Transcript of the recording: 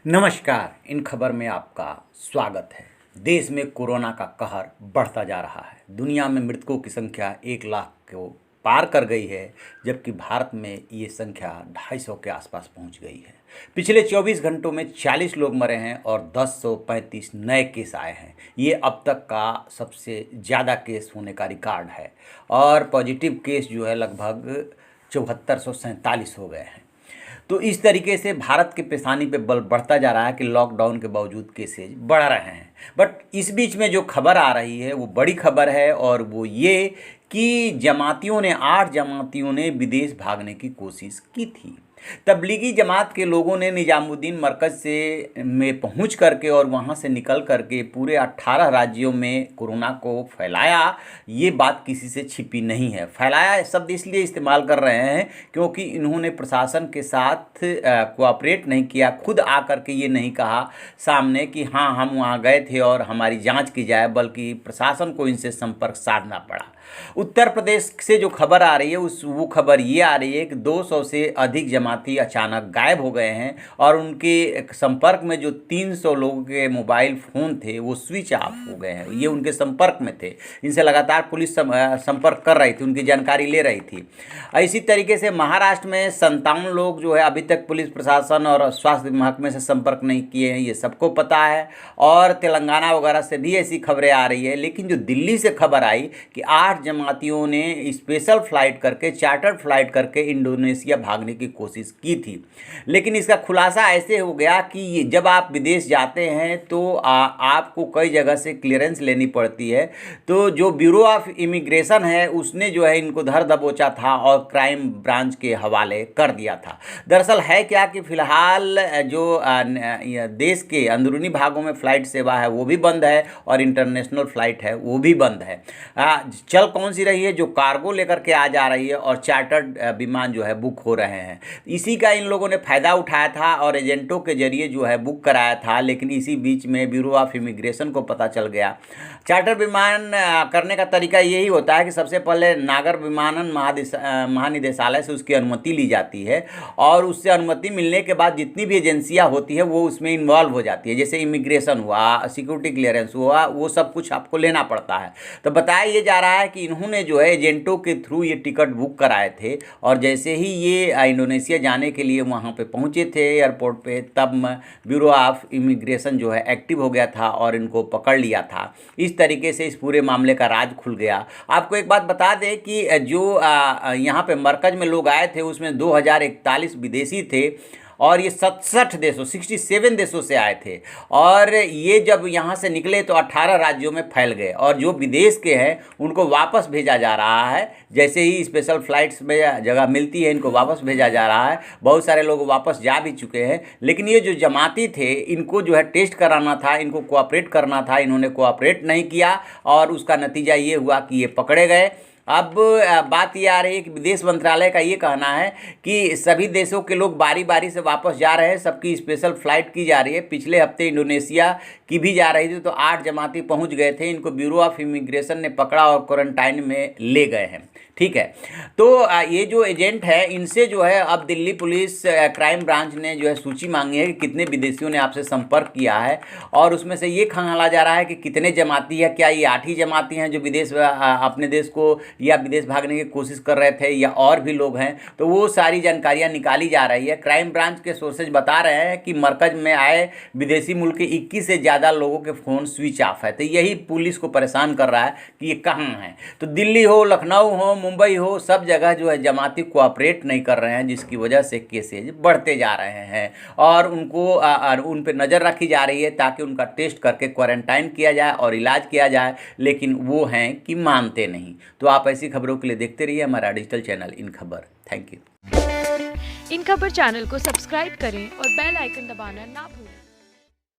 नमस्कार। इन खबर में आपका स्वागत है। देश में कोरोना का कहर बढ़ता जा रहा है। दुनिया में मृतकों की संख्या 1 लाख को पार कर गई है, जबकि भारत में ये संख्या 250 के आसपास पहुंच गई है। पिछले 24 घंटों में 40 लोग मरे हैं और 1035 नए केस आए हैं। ये अब तक का सबसे ज़्यादा केस होने का रिकॉर्ड है और पॉजिटिव केस जो है लगभग 7447 हो गए हैं। तो इस तरीके से भारत के पेशानी पे बल बढ़ता जा रहा है कि लॉकडाउन के बावजूद केसेज बढ़ रहे हैं। बट इस बीच में जो खबर आ रही है वो बड़ी खबर है और वो ये कि 8 जमातियों ने विदेश भागने की कोशिश की थी। तबलीगी जमात के लोगों ने निजामुद्दीन मरकज़ से में पहुंच करके और वहां से निकल करके पूरे 18 राज्यों में कोरोना को फैलाया। ये बात किसी से छिपी नहीं है। फैलाया शब्द इसलिए इस्तेमाल कर रहे हैं क्योंकि इन्होंने प्रशासन के साथ कोऑपरेट नहीं किया। खुद आकर के ये नहीं कहा सामने कि हाँ हम वहाँ गए थे और हमारी जांच की जाए, बल्कि प्रशासन को इनसे संपर्क साधना पड़ा। उत्तर प्रदेश से जो खबर आ रही है वो खबर ये आ रही है कि 200 से अधिक जमाती अचानक गायब हो गए हैं और उनके संपर्क में जो 300 लोगों के मोबाइल फ़ोन थे वो स्विच ऑफ हो गए हैं। ये उनके संपर्क में थे। इनसे लगातार पुलिस संपर्क कर रही थी, उनकी जानकारी ले रही थी। इसी तरीके से महाराष्ट्र में 57 लोग जो है अभी तक पुलिस प्रशासन और स्वास्थ्य महकमे से संपर्क नहीं किए हैं, ये सबको पता है। और तेलंगाना वगैरह से भी ऐसी खबरें आ रही है। लेकिन जो दिल्ली से खबर आई कि 8 जमातियों ने स्पेशल फ्लाइट करके, चार्टर्ड फ्लाइट करके इंडोनेशिया भागने की कोशिश की थी। लेकिन इसका खुलासा ऐसे हो गया कि जब आप विदेश जाते हैं तो आपको कई जगह से क्लियरेंस लेनी पड़ती है। तो जो ब्यूरो ऑफ इमिग्रेशन है उसने जो है इनको धर दबोचा था और क्राइम ब्रांच के हवाले कर दिया था। दरअसल है क्या कि फ़िलहाल जो देश के अंदरूनी भागों में फ़्लाइट सेवा है वो भी बंद है और इंटरनेशनल फ़्लाइट है वो भी बंद है। चल कौन सी रही है, जो कार्गो लेकर के आ जा रही है और चार्टर्ड विमान जो है बुक हो रहे हैं। इसी का इन लोगों ने फ़ायदा उठाया था और एजेंटों के जरिए जो है बुक कराया था। लेकिन इसी बीच में ब्यूरो ऑफ इमिग्रेशन को पता चल गया। चार्टर विमान करने का तरीका यही होता है कि सबसे पहले नागर विमानन महानिदेशालय से उसकी अनुमति ली जाती है और उससे अनुमति मिलने के बाद जितनी भी एजेंसियाँ होती है वो उसमें इन्वॉल्व हो जाती है। जैसे इमिग्रेशन हुआ, सिक्योरिटी क्लियरेंस हुआ, वो सब कुछ आपको लेना पड़ता है। तो बताया ये जा रहा है कि इन्होंने जो है एजेंटों के थ्रू ये टिकट बुक कराए थे और जैसे ही ये इंडोनेशिया जाने के लिए वहाँ पे पहुँचे थे एयरपोर्ट पे, तब ब्यूरो ऑफ इमिग्रेशन जो है एक्टिव हो गया था और इनको पकड़ लिया था। इस तरीके से इस पूरे मामले का राज खुल गया। आपको एक बात बता दें कि जो यहाँ पे मरकज़ में लोग आए थे उसमें 2041 विदेशी थे और ये 67 देशों से आए थे। और ये जब यहाँ से निकले तो 18 राज्यों में फैल गए और जो विदेश के हैं उनको वापस भेजा जा रहा है। जैसे ही स्पेशल फ्लाइट्स में जगह मिलती है इनको वापस भेजा जा रहा है। बहुत सारे लोग वापस जा भी चुके हैं। लेकिन ये जो जमाती थे इनको जो है टेस्ट कराना था, इनको कोऑपरेट करना था, इन्होंने कोऑपरेट नहीं किया और उसका नतीजा ये हुआ कि ये पकड़े गए। अब बात ये आ रही है कि विदेश मंत्रालय का ये कहना है कि सभी देशों के लोग बारी बारी से वापस जा रहे हैं, सबकी स्पेशल फ़्लाइट की जा रही है। पिछले हफ्ते इंडोनेशिया की भी जा रही थी तो 8 जमाती पहुंच गए थे। इनको ब्यूरो ऑफ इमिग्रेशन ने पकड़ा और क्वारंटाइन में ले गए हैं। ठीक है, तो ये जो एजेंट है इनसे जो है अब दिल्ली पुलिस क्राइम ब्रांच ने जो है सूची मांगी है कि कितने विदेशियों ने आपसे संपर्क किया है और उसमें से ये खंगाला जा रहा है कि कितने जमाती है। क्या ये 8 ही जमाती हैं जो विदेश अपने देश को या विदेश भागने की कोशिश कर रहे थे या और भी लोग हैं? तो वो सारी जानकारियाँ निकाली जा रही है। क्राइम ब्रांच के सोर्सेज बता रहे हैं कि मरकज़ में आए विदेशी मुल्क के 21 से ज़्यादा लोगों के फ़ोन स्विच ऑफ है। तो यही पुलिस को परेशान कर रहा है कि ये कहाँ हैं। तो दिल्ली हो, लखनऊ हो, मुंबई हो, सब जगह जो है जमाती कोऑपरेट नहीं कर रहे हैं, जिसकी वजह से केसेज बढ़ते जा रहे हैं और उनको उन पे नज़र रखी जा रही है ताकि उनका टेस्ट करके क्वारंटाइन किया जाए और इलाज किया जाए। लेकिन वो हैं कि मानते नहीं। तो आप ऐसी खबरों के लिए देखते रहिए हमारा डिजिटल चैनल इन खबर। Thank you. इन खबर चैनल को सब्सक्राइब करें और बेल आइकन दबाना ना भूलें।